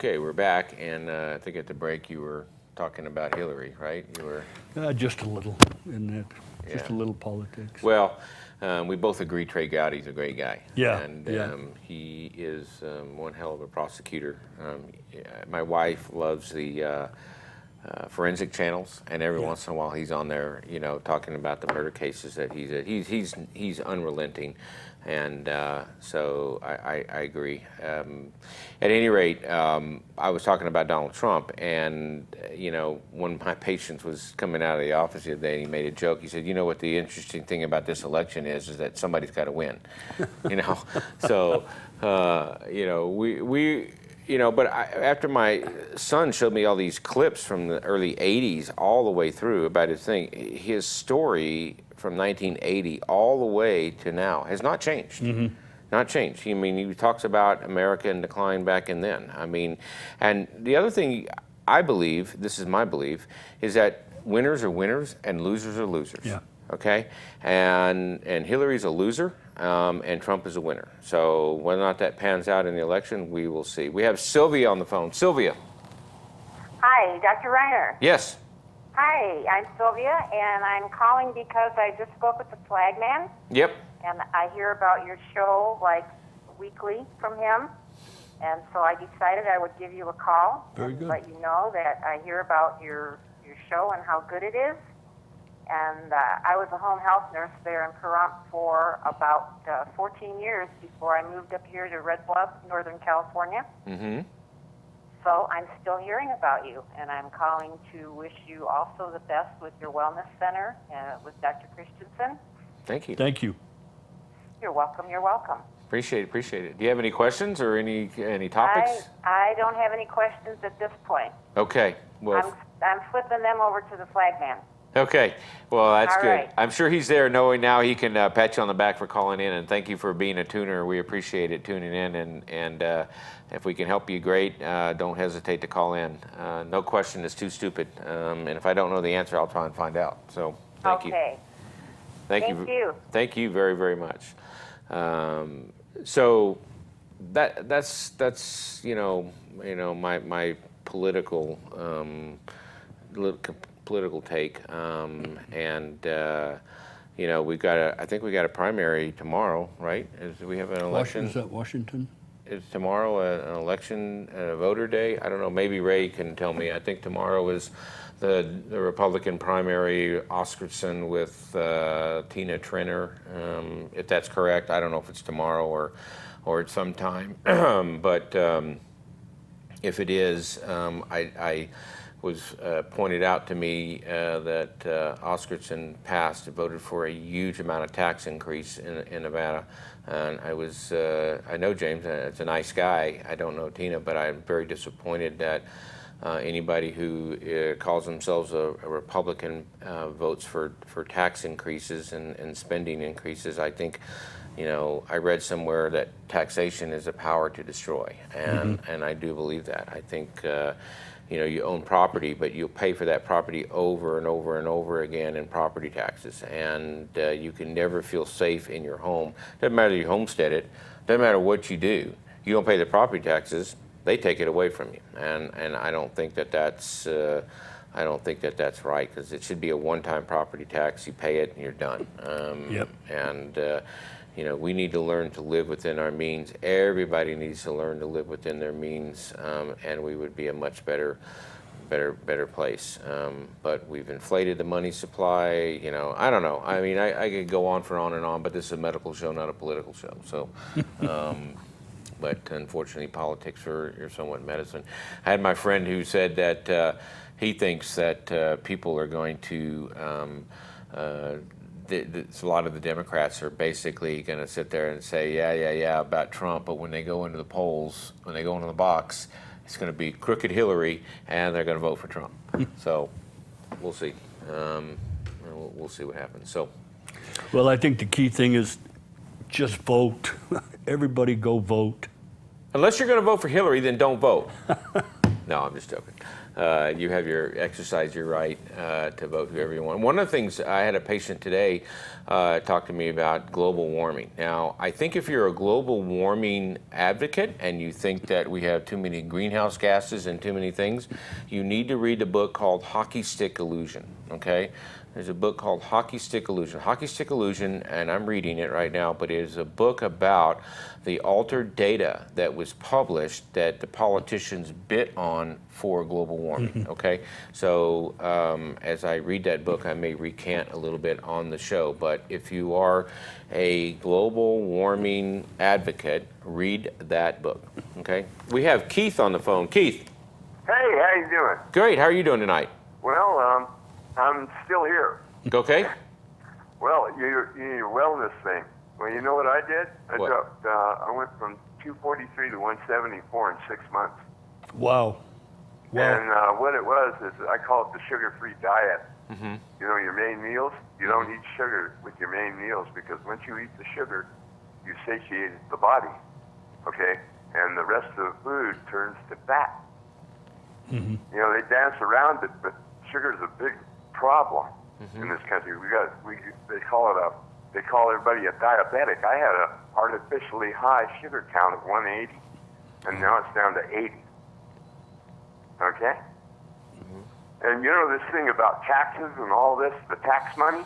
Okay, we're back, and I think at the break you were talking about Hillary, right? You were Just a little in that, just a Yeah. little politics. Well. We both agree Trey Gowdy's a great guy, Yeah, and yeah. he is one hell of a prosecutor. My wife loves the forensic channels, and every once in a while he's on there, you know, talking about the murder cases that he's at. He's unrelenting, and so I agree. At any rate, I was talking about Donald Trump, and you know, one of my patients was coming out of the office the other day, and he made a joke. He said, "You know what the interesting thing about this election is that somebody's got to win," you know. So you know, we. You know, but after my son showed me all these clips from the early 80s all the way through about his thing, his story from 1980 all the way to now has not changed. Not changed. I mean, he talks about America in decline back and then. I mean, and the other thing I believe, this is my belief, is that winners are winners and losers are losers. Yeah. Okay? And Hillary's a loser. And Trump is a winner. So whether or not that pans out in the election, we will see. We have Sylvia on the phone. Sylvia. Hi, Dr. Reiner. Yes. Hi, I'm Sylvia, and I'm calling because I just spoke with the flagman, Yep. and I hear about your show like weekly from him, and so I decided I would give you a call Very and good. let you know that I hear about your show and how good it is. And I was a home health nurse there in Pahrump for about 14 years before I moved up here to Red Bluff, Northern California. Mm-hmm. So I'm still hearing about you, and I'm calling to wish you also the best with your wellness center with Dr. Christensen. Thank you. Thank you. You're welcome. You're welcome. Appreciate it. Do you have any questions or any topics? I don't have any questions at this point. Okay. Well. I'm flipping them over to the flagman. Okay. Well, that's All good. right. I'm sure he's there, knowing now he can pat you on the back for calling in, and thank you for being a tuner. We appreciate it tuning in, and if we can help you, great. Don't hesitate to call in. No question is too stupid, and if I don't know the answer, I'll try and find out. So thank you. Okay. Thank you. Thank you very, very much. So that's my political political take, and I think we got a primary tomorrow, right? We have an election. Is that Washington? Is tomorrow an election, voter day? I don't know. Maybe Ray can tell me. I think tomorrow is the Republican primary, Oscarson with Tina Trenner. If that's correct, I don't know if it's tomorrow or at some time. But if it is, I was pointed out to me that Oscarson voted for a huge amount of tax increase in Nevada. And I know James, it's a nice guy. I don't know Tina, but I'm very disappointed that anybody who calls themselves a Republican votes for tax increases and spending increases. I think, I read somewhere that taxation is a power to destroy, and I do believe that. I think you own property, but you'll pay for that property over and over and over again in property taxes, and you can never feel safe in your home. Doesn't matter if you homestead it, doesn't matter what you do. You don't pay the property taxes, they take it away from you, and I don't think that that's right, because it should be a one-time property tax. You pay it and you're done. Yep. And we need to learn to live within our means. Everybody needs to learn to live within their means, and we would be a much better place. But we've inflated the money supply. I don't know. I mean, I could go on and on, but this is a medical show, not a political show. So, but unfortunately, politics are somewhat medicine. I had my friend who said that he thinks that people are going to. A lot of the Democrats are basically going to sit there and say, yeah, about Trump, but when they go into the polls, when they go into the box, it's going to be crooked Hillary, and they're going to vote for Trump. So we'll see. We'll see what happens. So, Well, I think the key thing is just vote. Everybody go vote. unless you're going to vote for Hillary, then don't vote. No, I'm just joking. You have your exercise your right to vote whoever you want. One of the things, I had a patient today talk to me about global warming. Now, I think if you're a global warming advocate and you think that we have too many greenhouse gases and too many things, you need to read a book called Hockey Stick Illusion, okay? There's a book called Hockey Stick Illusion. Hockey Stick Illusion, and I'm reading it right now, but it is a book about the altered data that was published that the politicians bit on for global warming, okay? So as I read that book, I may recant a little bit on the show, but if you are a global warming advocate, read that book, okay? We have Keith on the phone. Keith. Hey, how you doing? Great, how are you doing tonight? Well, I'm still here. Okay. Well, your wellness thing. Well, you know what I did? What? I went from 243 to 174 in 6 months. Wow. Wow. And what it was is I call it the sugar-free diet. Mm-hmm. You know, your main meals, you don't eat sugar with your main meals because once you eat the sugar, you satiate the body, okay? And the rest of the food turns to fat. Mm-hmm. You know, they dance around it, but sugar is a big problem in this country. They call everybody a diabetic. I had a artificially high sugar count of 180, and now it's down to 80. Okay? And you know this thing about taxes and all this, the tax money?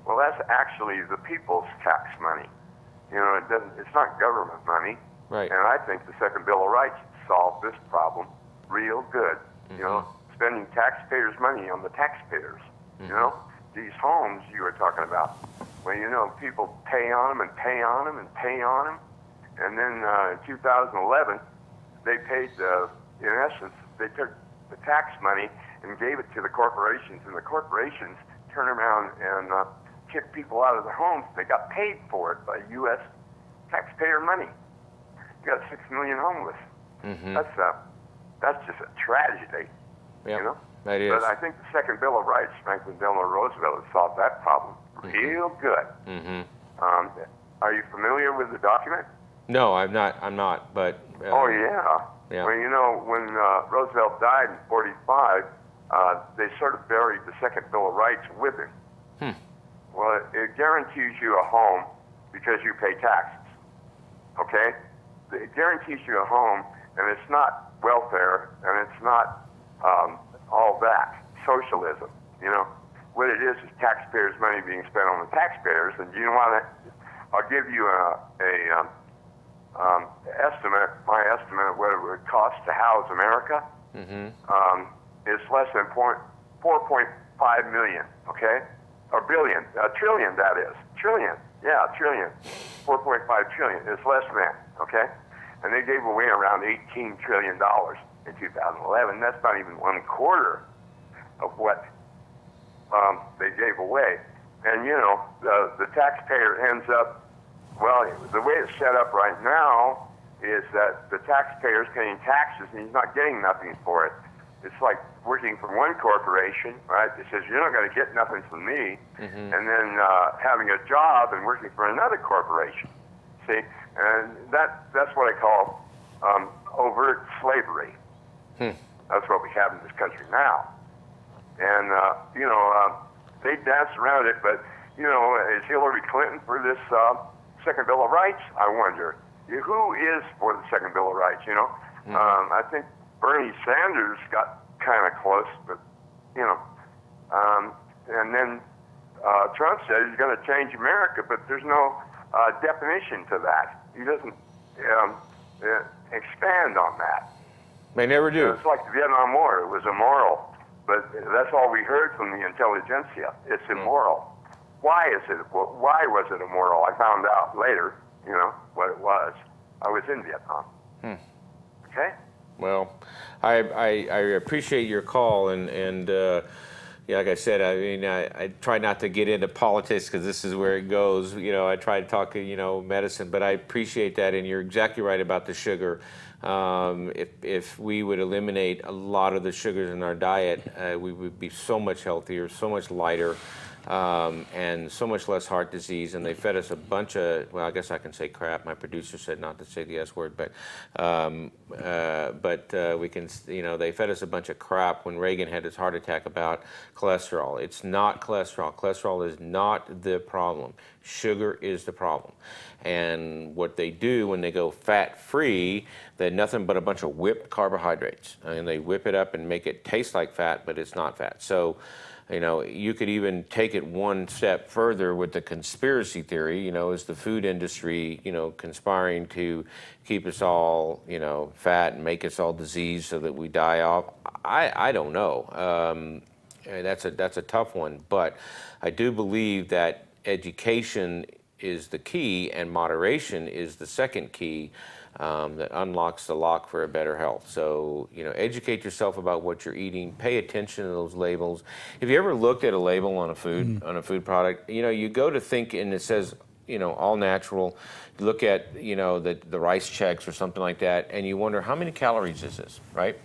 Well, that's actually the people's tax money. You know, it's not government money. Right. And I think the Second Bill of Rights solved this problem real good. You know, spending taxpayers' money on the taxpayers. You know, these homes you were talking about. Well, you know, people pay on them and pay on them and pay on them. And then in 2011, they paid, in essence, they took the tax money and gave it to the corporations. And the corporations turn around and kick people out of their homes. They got paid for it by U.S. taxpayer money. You got 6 million homeless. That's just a tragedy, Yep, you know? that is. But I think the Second Bill of Rights, Franklin Delano Roosevelt, has solved that problem real good. Are you familiar with the document? No, I'm not, but... Oh, yeah. Yeah. Well, you know, when Roosevelt died in 45, they sort of buried the Second Bill of Rights with him. Well, it guarantees you a home because you pay taxes, okay? It guarantees you a home, and it's not welfare, and it's not all that, socialism, you know. What it is taxpayers' money being spent on the taxpayers, and you want to, I'll give you a estimate, my estimate of what it would cost to house America. It's less than 4.5 million, okay? A billion, a trillion, that is. Trillion, yeah, a trillion. 4.5 trillion, it's less than, okay? And they gave away around $18 trillion in 2011. That's not even 1/4 of what they gave away. And, you know, the taxpayer ends up, well, the way it's set up right now is that the taxpayer's paying taxes and he's not getting nothing for it. It's like working for one corporation, right? It says, you're not going to get nothing from me, and then having a job and working for another corporation. See? And that's what I call overt slavery. That's what we have in this country now. And, you know, they dance around it, but, you know, is Hillary Clinton for this Second Bill of Rights? I wonder. Who is for the Second Bill of Rights, you know? I think Bernie Sanders got kind of close, but, you know. And then Trump said he's going to change America, but there's no definition to that. He doesn't expand on that. They never do. It's like the Vietnam War. It was immoral. But that's all we heard from the intelligentsia. It's immoral. Why was it immoral? I found out later, you know, what it was. I was in Vietnam. Okay? Well, I appreciate your call, and yeah, like I said, I mean, I try not to get into politics because this is where it goes. You know, I try to talk, you know, medicine, but I appreciate that, and you're exactly right about the sugar. If we would eliminate a lot of the sugars in our diet, we would be so much healthier, so much lighter. and so much less heart disease. And they fed us a bunch of, well, I guess I can say crap. My producer said not to say the S word, but we can, they fed us a bunch of crap when Reagan had his heart attack about cholesterol. It's not cholesterol. Cholesterol is not the problem. Sugar is the problem. And what they do when they go fat-free, they're nothing but a bunch of whipped carbohydrates. And they whip it up and make it taste like fat, but it's not fat. So, you could even take it one step further with the conspiracy theory, is the food industry, conspiring to keep us all, fat and make us all diseased so that we die off. I don't know. That's a tough one, but I do believe that education is the key and moderation is the second key that unlocks the lock for a better health. So, educate yourself about what you're eating. Pay attention to those labels. Have you ever looked at a label on a food product? You go to think and it says, all natural. You look at, the rice checks or something like that, and you wonder how many calories is this, right?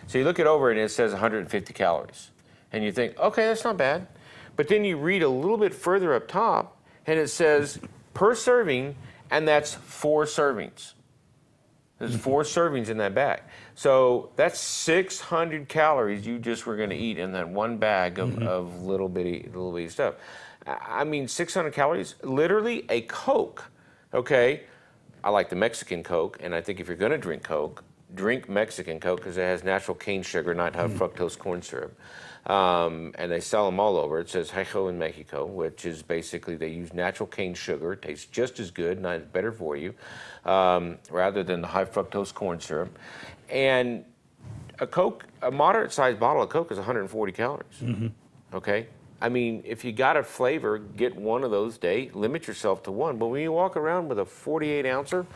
So you look it over and it says 150 calories. And you think, okay, that's not bad. But then you read a little bit further up top and it says per serving, and that's 4 servings. There's 4 servings in that bag. So that's 600 calories you just were going to eat in that one bag of little bitty stuff. I mean, 600 calories, literally a Coke, okay? I like the Mexican Coke, and I think if you're going to drink Coke, drink Mexican Coke because it has natural cane sugar, not high fructose corn syrup. And they sell them all over. It says Hejo in Mexico, which is basically they use natural cane sugar. It tastes just as good, not better for you, rather than the high fructose corn syrup. And a moderate-sized bottle of Coke is 140 calories. Okay? I mean, if you got a flavor, get one of those a day. Limit yourself to one. But when you walk around with a 48-ouncer,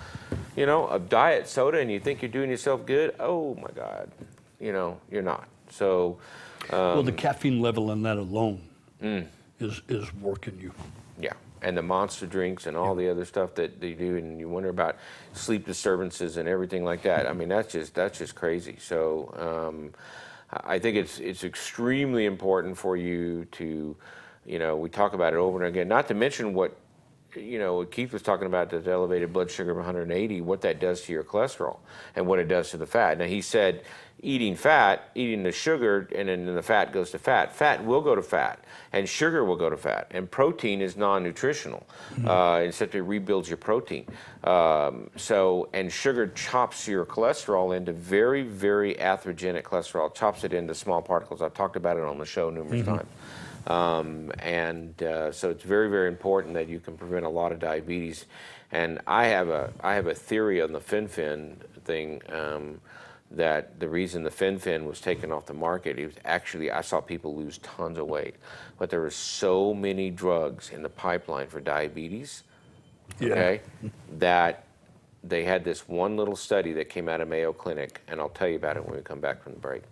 of diet soda and you think you're doing yourself good, oh my God, you're not. So. Well, the caffeine level in that alone is working you. Yeah, and the monster drinks and all the other stuff that they do, and you wonder about sleep disturbances and everything like that. I mean, that's just crazy. So I think it's extremely important for you to, we talk about it over and again. Not to mention what Keith was talking about, the elevated blood sugar of 180, what that does to your cholesterol and what it does to the fat. Now, he said eating the sugar, and then the fat goes to fat. Fat will go to fat, and sugar will go to fat. And protein is non-nutritional, except it rebuilds your protein. And sugar chops your cholesterol into very, very atherogenic cholesterol, chops it into small particles. I've talked about it on the show numerous times. So it's very, very important that you can prevent a lot of diabetes. And I have a theory on the fen-phen thing, that the reason the fen-phen was taken off the market, it was actually, I saw people lose tons of weight, but there were so many drugs in the pipeline for diabetes, okay, that they had this one little study that came out of Mayo Clinic, and I'll tell you about it when we come back from the break.